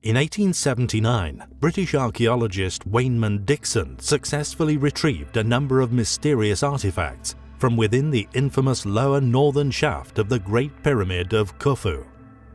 In 1879, British archaeologist Wayneman Dixon successfully retrieved a number of mysterious artifacts from within the infamous lower northern shaft of the Great Pyramid of Khufu.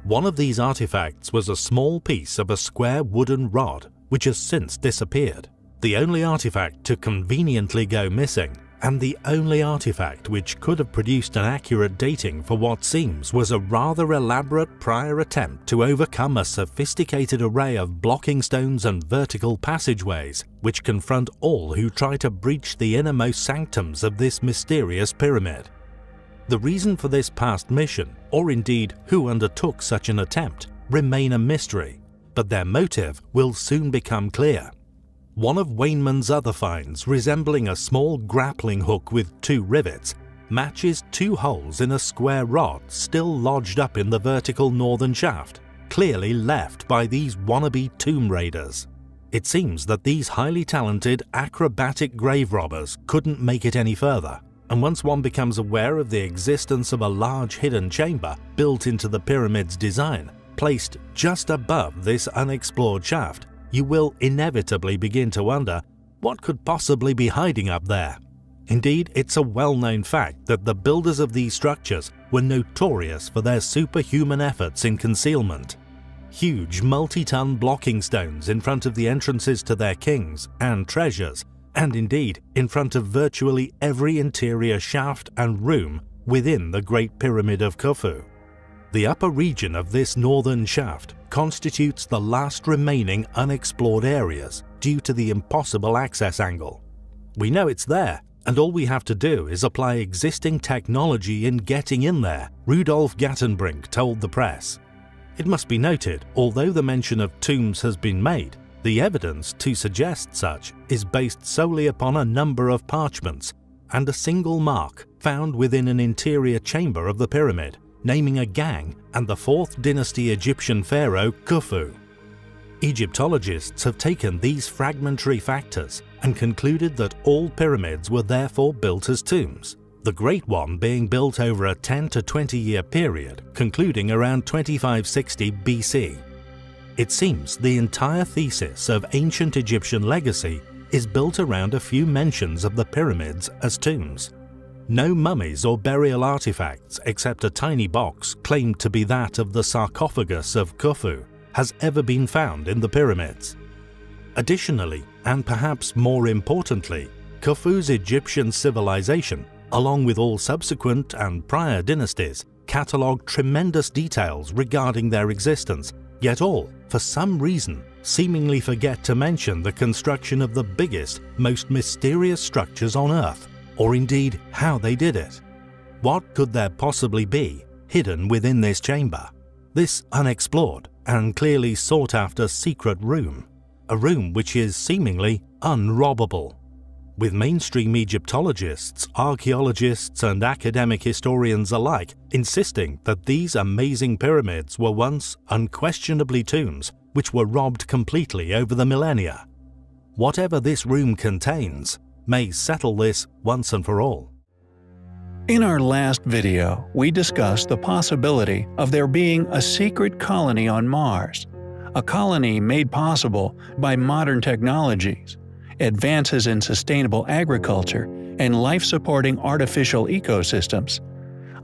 One of these artifacts was a small piece of a square wooden rod which has since disappeared, the only artifact to conveniently go missing, and the only artifact which could have produced an accurate dating for what seems was a rather elaborate prior attempt to overcome a sophisticated array of blocking stones and vertical passageways which confront all who try to breach the innermost sanctums of this mysterious pyramid. The reason for this past mission, or indeed who undertook such an attempt, remain a mystery, but their motive will soon become clear. One of Wayneman's other finds, resembling a small grappling hook with two rivets, matches two holes in a square rod still lodged up in the vertical northern shaft, clearly left by these wannabe tomb raiders. It seems that these highly talented, acrobatic grave robbers couldn't make it any further, and once one becomes aware of the existence of a large hidden chamber built into the pyramid's design, placed just above this unexplored shaft, you will inevitably begin to wonder what could possibly be hiding up there. Indeed, it's a well-known fact that the builders of these structures were notorious for their superhuman efforts in concealment. Huge multi-ton blocking stones in front of the entrances to their kings and treasures, and indeed in front of virtually every interior shaft and room within the Great Pyramid of Khufu. The upper region of this northern shaft constitutes the last remaining unexplored areas due to the impossible access angle. We know it's there, and all we have to do is apply existing technology in getting in there, Rudolf Gattenbrink told the press. It must be noted, although the mention of tombs has been made, the evidence to suggest such is based solely upon a number of parchments and a single mark found within an interior chamber of the pyramid, naming a gang and the 4th dynasty Egyptian pharaoh Khufu. Egyptologists have taken these fragmentary factors and concluded that all pyramids were therefore built as tombs, the Great One being built over a 10 to 20 year period concluding around 2560 BC. It seems the entire thesis of ancient Egyptian legacy is built around a few mentions of the pyramids as tombs. No mummies or burial artifacts except a tiny box claimed to be that of the sarcophagus of Khufu has ever been found in the pyramids. Additionally, and perhaps more importantly, Khufu's Egyptian civilization, along with all subsequent and prior dynasties, catalogue tremendous details regarding their existence, yet all, for some reason, seemingly forget to mention the construction of the biggest, most mysterious structures on Earth, or indeed how they did it. What could there possibly be hidden within this chamber, this unexplored and clearly sought-after secret room, a room which is seemingly unrobbable? With mainstream Egyptologists, archaeologists and academic historians alike insisting that these amazing pyramids were once unquestionably tombs which were robbed completely over the millennia. Whatever this room contains may settle this once and for all. In our last video, we discussed the possibility of there being a secret colony on Mars, a colony made possible by modern technologies, advances in sustainable agriculture, and life-supporting artificial ecosystems,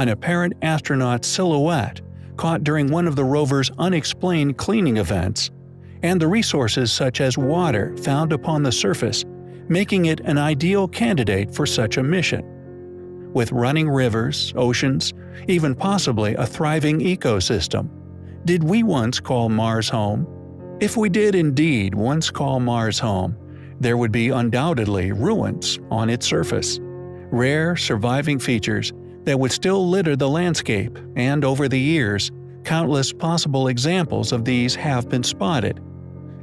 an apparent astronaut silhouette caught during one of the rover's unexplained cleaning events, and the resources such as water found upon the surface, making it an ideal candidate for such a mission. With running rivers, oceans, even possibly a thriving ecosystem. Did we once call Mars home? If we did indeed once call Mars home, there would be undoubtedly ruins on its surface, rare surviving features that would still litter the landscape, and over the years, countless possible examples of these have been spotted.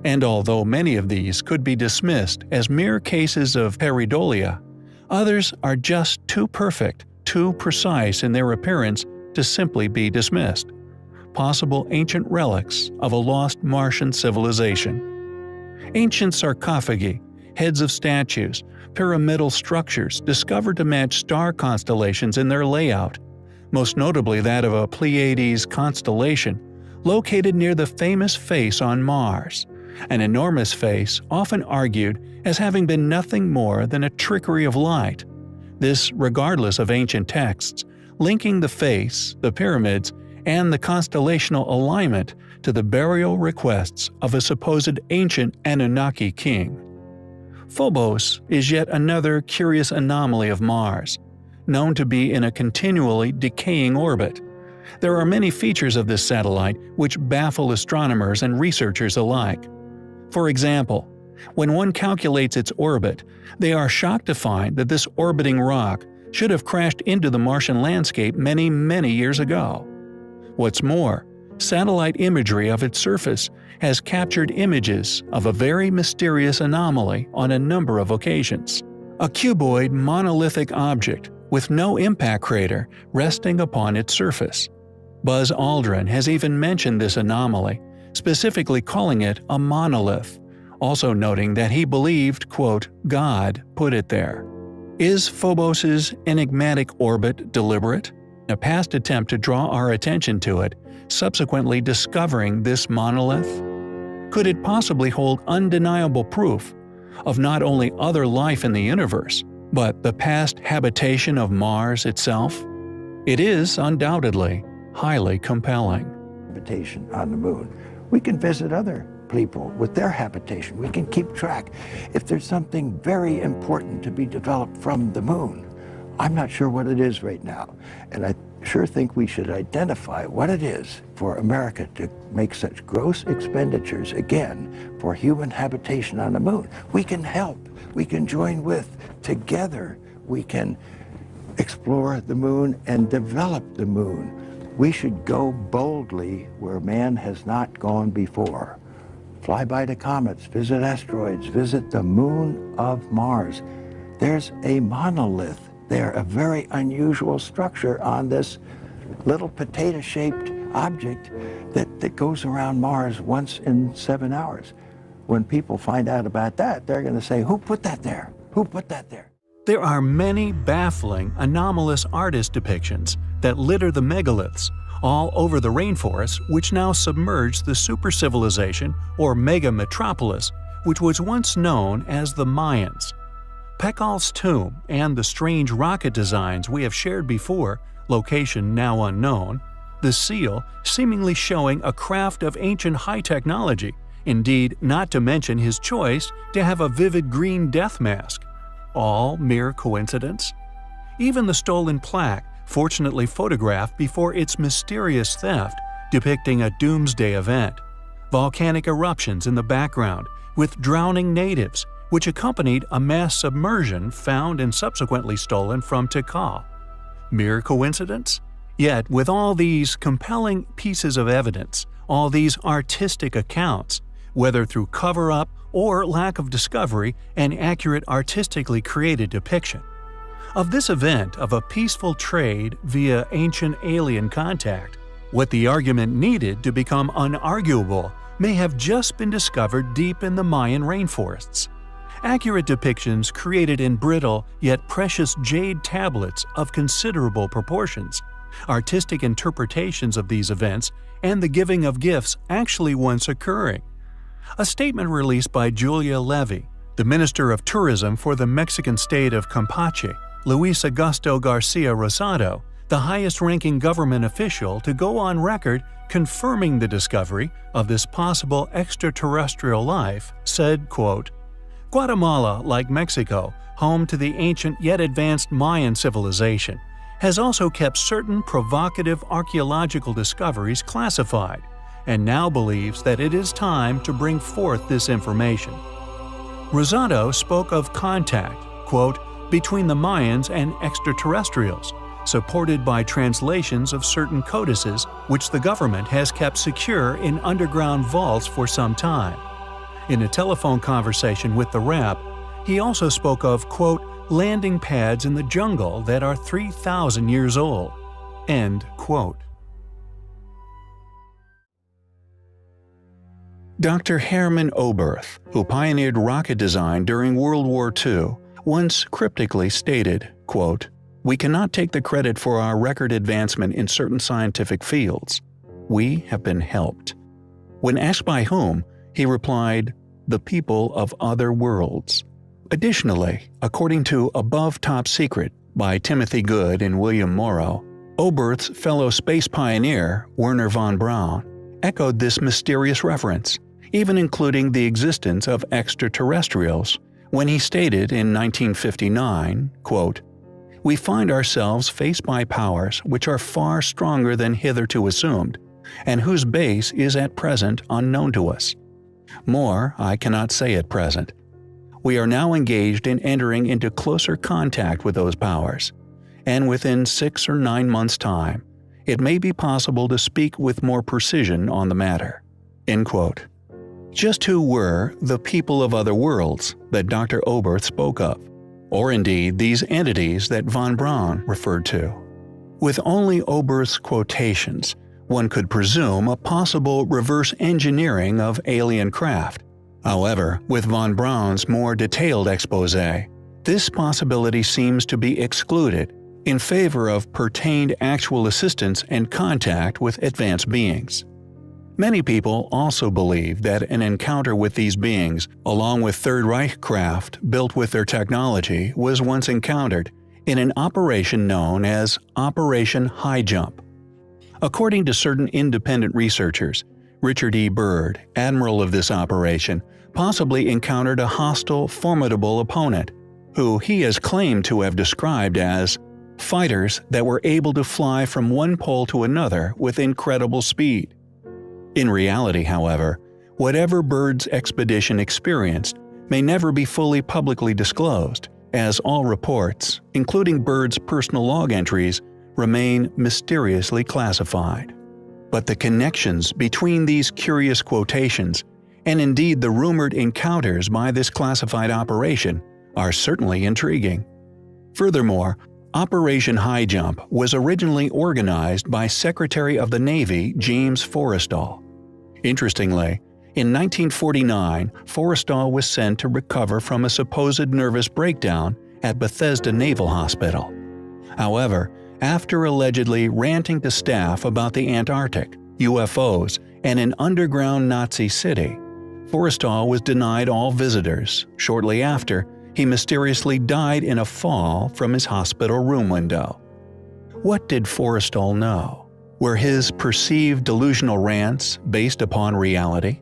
And although many of these could be dismissed as mere cases of pareidolia, others are just too perfect, too precise in their appearance to simply be dismissed. Possible ancient relics of a lost Martian civilization. Ancient sarcophagi, heads of statues, pyramidal structures discovered to match star constellations in their layout, most notably that of a Pleiades constellation, located near the famous face on Mars, an enormous face often argued as having been nothing more than a trickery of light. This regardless of ancient texts, linking the face, the pyramids, and the constellational alignment to the burial requests of a supposed ancient Anunnaki king. Phobos is yet another curious anomaly of Mars, known to be in a continually decaying orbit. There are many features of this satellite which baffle astronomers and researchers alike. For example, when one calculates its orbit, they are shocked to find that this orbiting rock should have crashed into the Martian landscape many years ago. What's more, satellite imagery of its surface has captured images of a very mysterious anomaly on a number of occasions. A cuboid monolithic object with no impact crater resting upon its surface. Buzz Aldrin has even mentioned this anomaly, specifically calling it a monolith, also noting that he believed, quote, God put it there. Is Phobos's enigmatic orbit deliberate? A past attempt to draw our attention to it, subsequently discovering this monolith? Could it possibly hold undeniable proof of not only other life in the universe, but the past habitation of Mars itself? It is undoubtedly highly compelling. Habitation on the moon. We can visit other people with their habitation. We can keep track. If there's something very important to be developed from the moon, I'm not sure what it is right now. And I sure think we should identify what it is for America to make such gross expenditures again for human habitation on the moon. We can help. We can join with. Together, we can explore the moon and develop the moon. We should go boldly where man has not gone before. Fly by the comets, visit asteroids, visit the moon of Mars. There's a monolith there, a very unusual structure on this little potato-shaped object that goes around Mars once in 7 hours. When people find out about that, they're going to say, who put that there? Who put that there? There are many baffling, anomalous artist depictions that litter the megaliths all over the rainforests which now submerge the super-civilization or mega-metropolis which was once known as the Mayans. Pekal's tomb and the strange rocket designs we have shared before, location now unknown, the seal seemingly showing a craft of ancient high technology, indeed not to mention his choice to have a vivid green death mask. All mere coincidence? Even the stolen plaque, fortunately photographed before its mysterious theft, depicting a doomsday event. Volcanic eruptions in the background, with drowning natives, which accompanied a mass submersion found and subsequently stolen from Tikal. Mere coincidence? Yet, with all these compelling pieces of evidence, all these artistic accounts, whether through cover-up or lack of discovery and accurate artistically created depiction, of this event of a peaceful trade via ancient alien contact, what the argument needed to become unarguable may have just been discovered deep in the Mayan rainforests. Accurate depictions created in brittle yet precious jade tablets of considerable proportions, artistic interpretations of these events, and the giving of gifts actually once occurring. A statement released by Julia Levy, the Minister of Tourism for the Mexican state of Campeche, Luis Augusto Garcia Rosado, the highest-ranking government official to go on record confirming the discovery of this possible extraterrestrial life, said, quote, Guatemala, like Mexico, home to the ancient yet advanced Mayan civilization, has also kept certain provocative archaeological discoveries classified, and now believes that it is time to bring forth this information. Rosado spoke of contact, quote, between the Mayans and extraterrestrials, supported by translations of certain codices which the government has kept secure in underground vaults for some time. In a telephone conversation with the rep, he also spoke of, quote, landing pads in the jungle that are 3,000 years old, end quote. Dr. Hermann Oberth, who pioneered rocket design during World War II, once cryptically stated, quote, We cannot take the credit for our record advancement in certain scientific fields. we have been helped. When asked by whom, he replied, "The people of other worlds." Additionally, according to Above Top Secret by Timothy Good and William Morrow, Oberth's fellow space pioneer, Wernher von Braun, echoed this mysterious reference, even including the existence of extraterrestrials, when he stated in 1959, quote, "We find ourselves faced by powers which are far stronger than hitherto assumed, and whose base is at present unknown to us. More I cannot say at present. We are now engaged in entering into closer contact with those powers, and within 6 or 9 months' time, it may be possible to speak with more precision on the matter." End quote. Just who were the people of other worlds that Dr. Oberth spoke of, or indeed these entities that von Braun referred to? With only Oberth's quotations, one could presume a possible reverse engineering of alien craft. However, with von Braun's more detailed exposé, this possibility seems to be excluded in favor of pertained actual assistance and contact with advanced beings. Many people also believe that an encounter with these beings, along with Third Reich craft built with their technology, was once encountered in an operation known as Operation High Jump. According to certain independent researchers, Richard E. Byrd, admiral of this operation, possibly encountered a hostile, formidable opponent, who he has claimed to have described as fighters that were able to fly from one pole to another with incredible speed. In reality, however, whatever Byrd's expedition experienced may never be fully publicly disclosed, as all reports, including Byrd's personal log entries, remain mysteriously classified. But the connections between these curious quotations, and indeed the rumored encounters by this classified operation, are certainly intriguing. Furthermore, Operation High Jump was originally organized by Secretary of the Navy James Forrestal. Interestingly, in 1949, Forrestal was sent to recover from a supposed nervous breakdown at Bethesda Naval Hospital. However, after allegedly ranting to staff about the Antarctic, UFOs, and an underground Nazi city, Forrestal was denied all visitors. Shortly after, he mysteriously died in a fall from his hospital room window. What did Forrestal know? Were his perceived delusional rants based upon reality?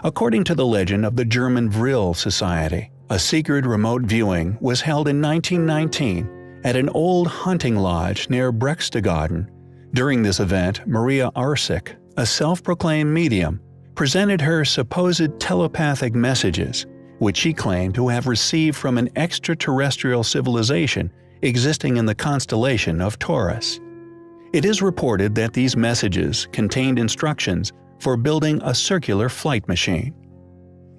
According to the legend of the German Vril Society, a secret remote viewing was held in 1919 at an old hunting lodge near Berchtesgaden. During this event, Maria Arsic, a self-proclaimed medium, presented her supposed telepathic messages, which she claimed to have received from an extraterrestrial civilization existing in the constellation of Taurus. It is reported that these messages contained instructions for building a circular flight machine.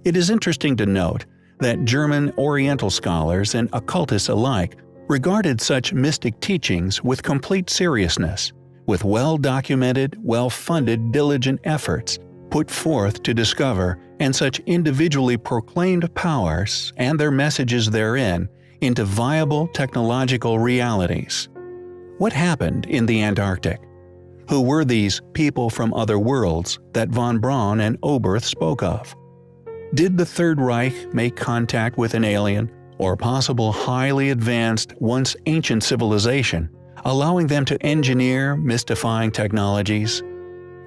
It is interesting to note that German Oriental scholars and occultists alike regarded such mystic teachings with complete seriousness, with well-documented, well-funded, diligent efforts put forth to discover and such individually proclaimed powers and their messages therein into viable technological realities. What happened in the Antarctic? Who were these people from other worlds that von Braun and Oberth spoke of? Did the Third Reich make contact with an alien or possible highly advanced, once ancient civilization, allowing them to engineer mystifying technologies?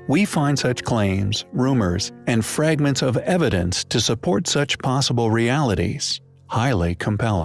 We find such claims, rumors, and fragments of evidence to support such possible realities highly compelling.